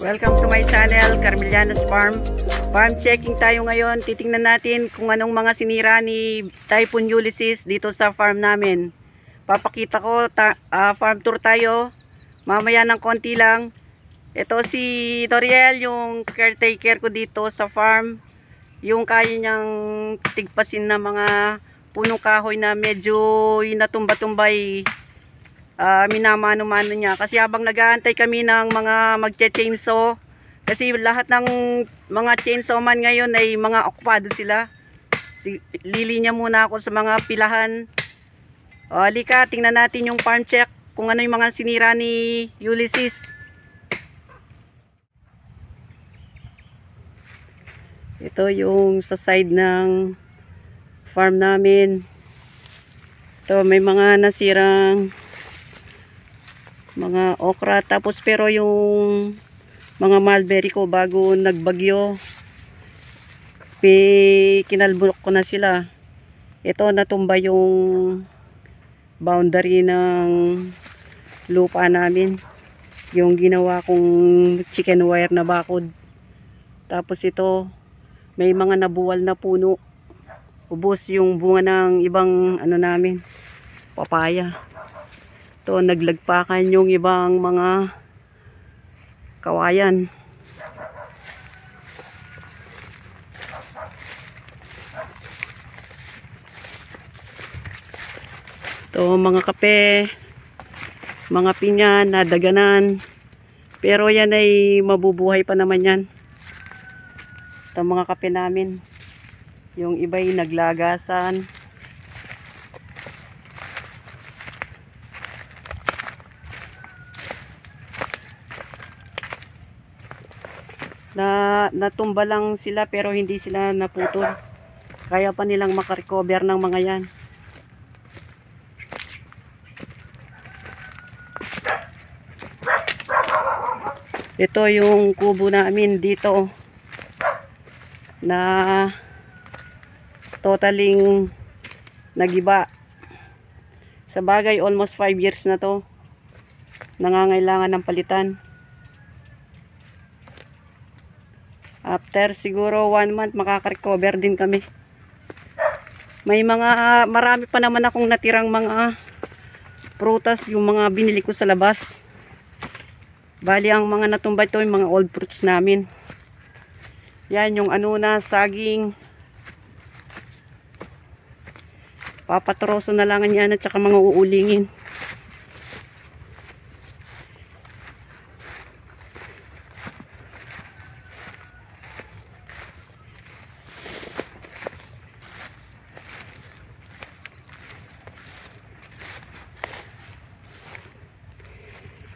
Welcome to my channel, Carmelianos Farm. Farm checking tayo ngayon. Titingnan natin kung anong mga sinira ni Typhoon Ulysses dito sa farm namin. Papakita ko, farm tour tayo. Mamaya ng konti lang. Ito si Toriel, yung caretaker ko dito sa farm. Yung kaya niyang tigpasin na mga punong kahoy na medyo natumba-tumbay. Minamano-mano niya kasi habang nag-aantay kami ng mga magche-chainsaw, kasi lahat ng mga chainsaw man ngayon ay mga okupado sila. Lilinya muna ako sa mga pilahan. Halika, tingnan natin yung farm check kung ano yung mga sinira ni Ulysses. Ito yung sa side ng farm namin. Ito may mga nasirang mga okra, tapos pero yung mga mulberry ko bago nagbagyo kinalbulok ko na sila. Ito natumba yung boundary ng lupa namin, yung ginawa kong chicken wire na bakod. Tapos ito may mga nabuwal na puno, ubos yung bunga ng ibang ano namin, papaya. Ito, naglagpakan yung ibang mga kawayan. Ito, mga kape, mga pinya, nadaganan. Pero yan ay mabubuhay pa naman yan. Ito, mga kape namin. Yung iba ay naglagasan. Natumba lang sila pero hindi sila naputol. Kaya pa nilang makarecover ng mga yan. Ito yung kubo namin dito na totaling nagiba. Sa bagay almost 5 years na to. Nangangailangan ng palitan. After siguro 1 month makaka-recover din kami. May marami pa naman akong natirang mga prutas, yung mga binili ko sa labas. Bali ang mga natumba ito yung mga old fruits namin. Yan yung na saging. Papatroso na lang yan at saka mga uulingin.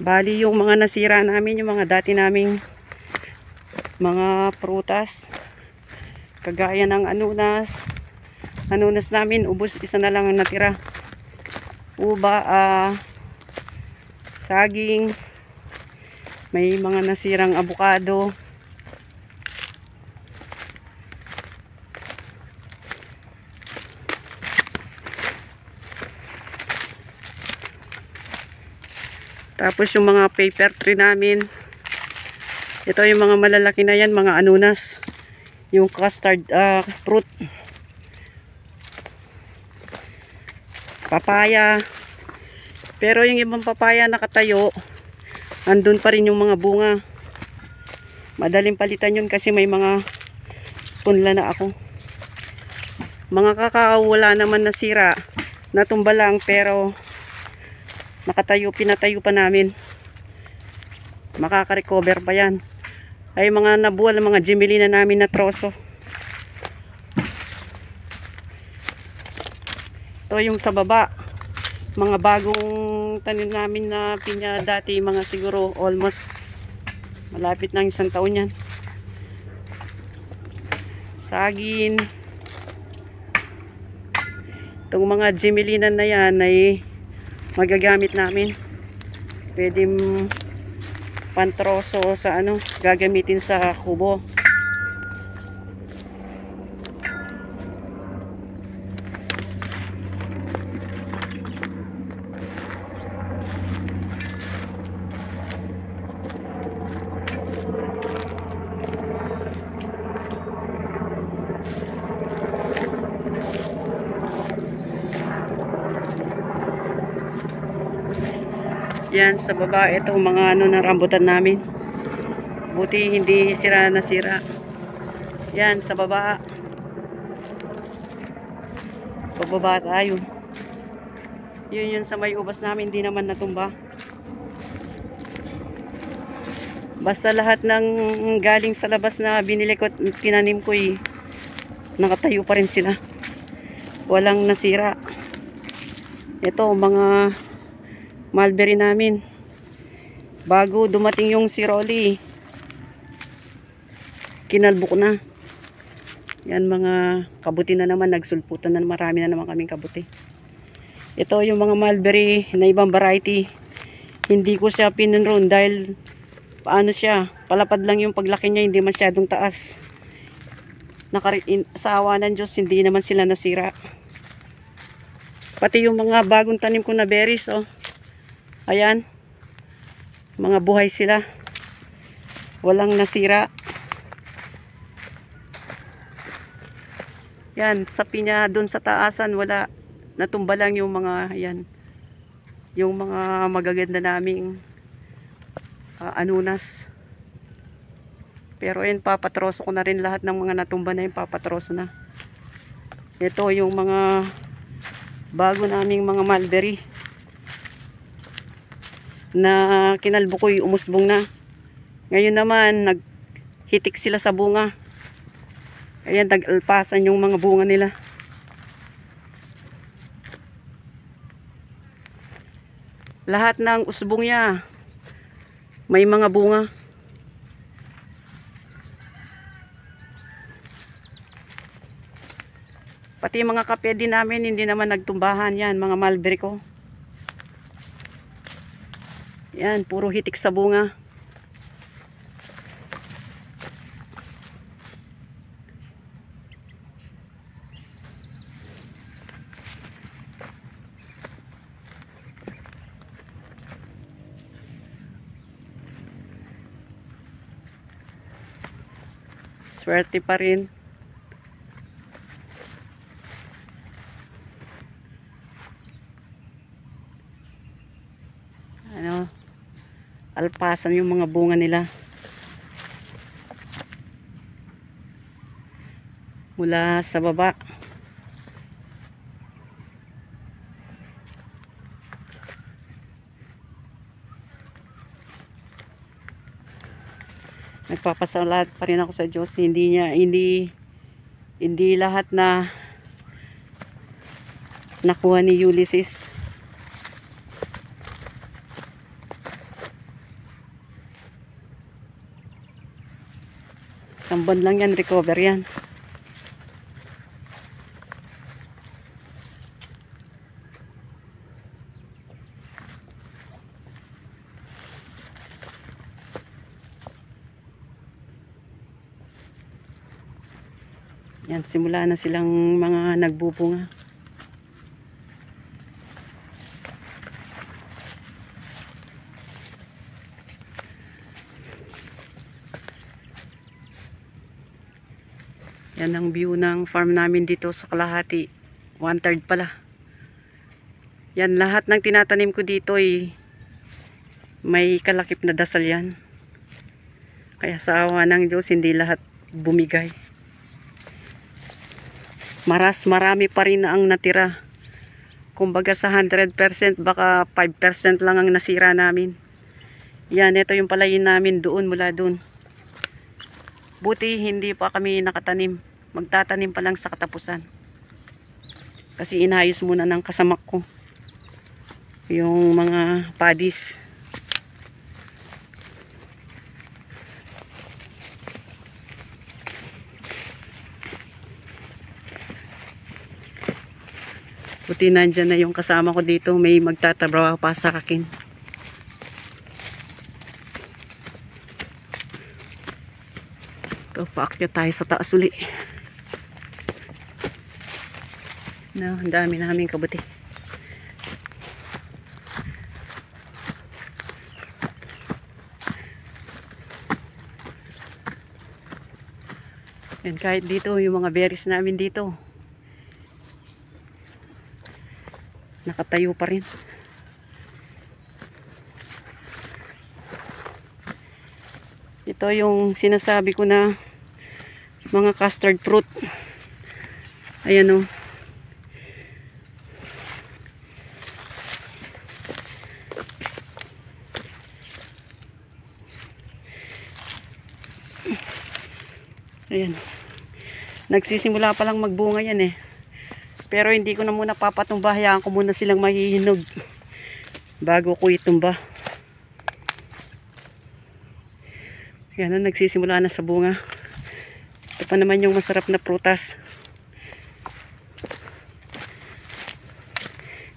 Bali yung mga nasira namin, yung mga dati naming mga prutas, kagaya ng anunas namin, ubos, isa na lang ang natira. Uba, saging, may mga nasirang abukado. Tapos yung mga paper tree namin. Ito yung mga malalaki na yan, mga anunas. Yung custard fruit. Papaya. Pero yung ibang papaya nakatayo, andun pa rin yung mga bunga. Madaling palitan yun kasi may mga punla na ako. Mga kakao wala naman nasira. Natumba lang pero pinatayo pa namin. Makaka-recover pa yan. Ay mga nabuwal ng mga gemelina namin na troso. Ito yung sa baba, mga bagong tanim namin na pinya dati, mga siguro almost malapit ng 1 taon yan. Saging. Itong mga gemelina na yan ay magagamit namin. Pwede pantroso sa gagamitin sa kubo. Yan sa baba, ito mga ano na rambutan namin. Buti hindi sira na sira. Yan sa baba. Pababa tayo. Yun sa may ubas namin, hindi naman natumba. Basta lahat ng galing sa labas na binili ko, tinanim ko nakatayo pa rin sila. Walang nasira. Ito mga mulberry namin. Bago dumating yung si Rolly, kinalbo ko na. Yan mga kabuti na naman, nagsulputan na, marami na naman kaming kabuti. Ito yung mga mulberry na ibang variety. Hindi ko siya pinunron dahil paano siya, palapad lang yung paglaki niya, hindi masyadong taas. Sa awa ng Diyos, hindi naman sila nasira. Pati yung mga bagong tanim ko na berries, oh. Ayan. Mga buhay sila. Walang nasira. Yan, sa pinya doon sa taasan, wala. Natumba lang yung mga, yan. Yung mga magaganda naming anunas. Pero yun, papatroso ko na rin lahat ng mga natumba na yun, papatroso na. Ito yung mga bago naming mga mulberry na kinalbo ko, umusbong na. Ngayon naman naghitik sila sa bunga. Ayan, tag-alpasan yung mga bunga nila. Lahat ng usbong niya may mga bunga. Pati mga kape din namin, hindi naman nagtumbahan. Yan, mga mulberry ko. Yan, puro hitik sa bunga. Swerte pa rin. Ano, alpasan yung mga bunga nila mula sa baba. Nagpapasalamat pa rin ako sa Diyos, hindi lahat na nakuha ni Ulysses. Isang lang yan, recover yan. Yan, simula na silang mga nagbubunga. Yan ang view ng farm namin dito sa kalahati. 1/3 pala. Yan, lahat ng tinatanim ko dito may kalakip na dasal yan. Kaya sa awa ng Diyos, hindi lahat bumigay. Marami pa rin ang natira. Kumbaga sa 100%, baka 5% lang ang nasira namin. Yan, ito yung palayin namin doon, mula doon. Buti hindi pa kami nakatanim. Magtatanim pa lang sa katapusan. Kasi inayos muna ng kasamak ko yung mga padis. Buti nandyan na yung kasama ko dito. May magtatrabaho pa sa akin. Ito, paakyat tayo sa taas uli. No, ang dami namin kabuti. Yan, kahit dito, yung mga berries namin dito, nakatayo pa rin. Ito yung sinasabi ko na mga custard fruit. Ayan o. Ayan. Nagsisimula pa lang magbunga yan eh. Pero hindi ko na muna papatumba. Hayaan ko muna silang mahihinog bago ko itumba. Ayan na, nagsisimula na sa bunga. Ito pa naman yung masarap na prutas.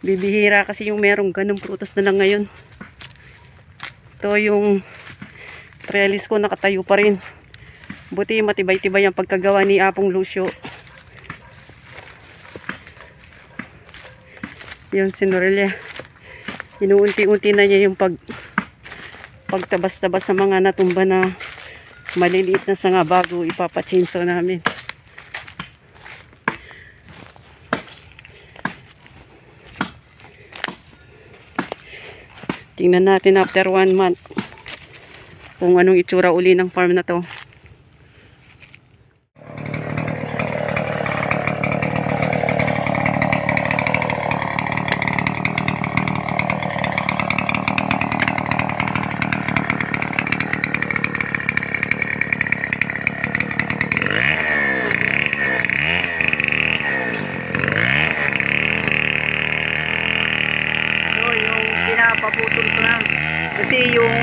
Bibihira kasi yung merong ganong prutas na lang ngayon. Ito yung trellis ko, nakatayo pa rin. Buti matibay-tibay ang pagkagawa ni Apong Lucio. Yung sinorelya. Inuunti-unti na niya yung pagtabas-tabas sa mga natumba na maliliit na sanga bago ipapachinso namin. Tingnan natin after 1 month kung anong itsura uli ng farm na to. Paputol ko na kasi yung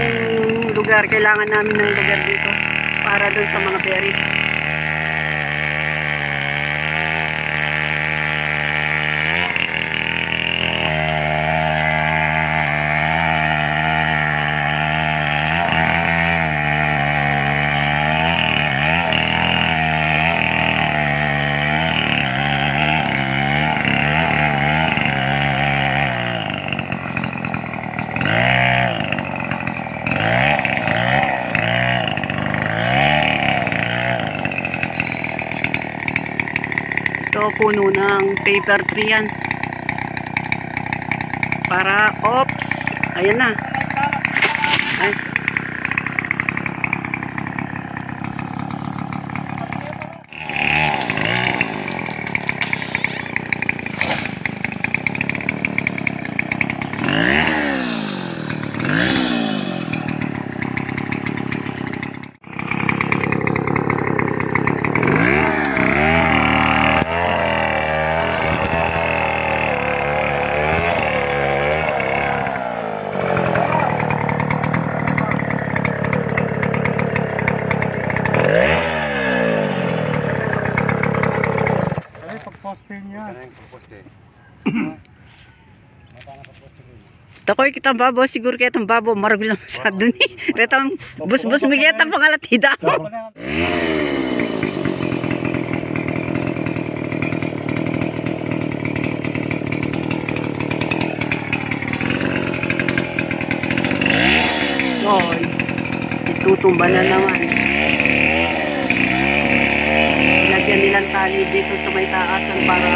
lugar, kailangan namin ng lugar dito para doon sa mga berries. Ito puno ng paper tree yan. Para, oops, ayan na. Ay. Takoy kitang babo, siguro kaya itong babo marag lang sa dun eh. Retang bus-bus migeta pangalatida. Oy, itutumba na naman. Lagyan nilang tali dito sa may taasan para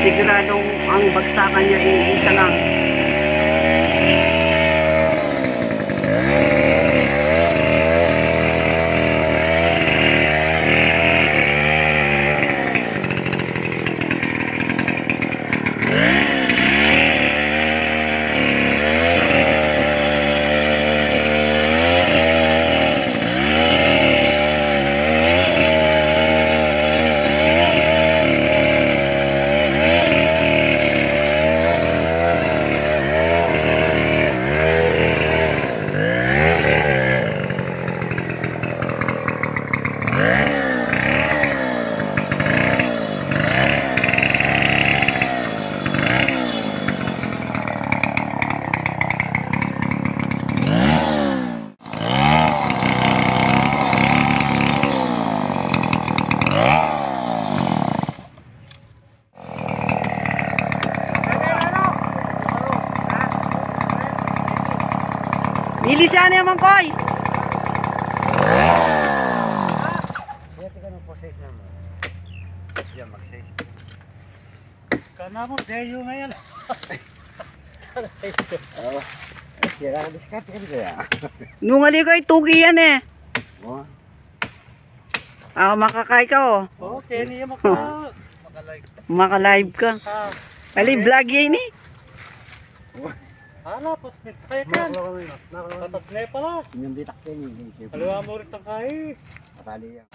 siguradong ang bagsakan niya isa lang. Ilisyan naman koy. Kana mo, deyo ngayon. Kaya discard kan kaya. Nungali ko, tugi yan eh. Oh. Makakay ka oh. Okay, niya Maka-live ka. Ali, vlog yan eh. Hala, posnet kaya kan. Tatat na pala. Yung ditak din. Aliwa mo rin tangkay. Patali yan.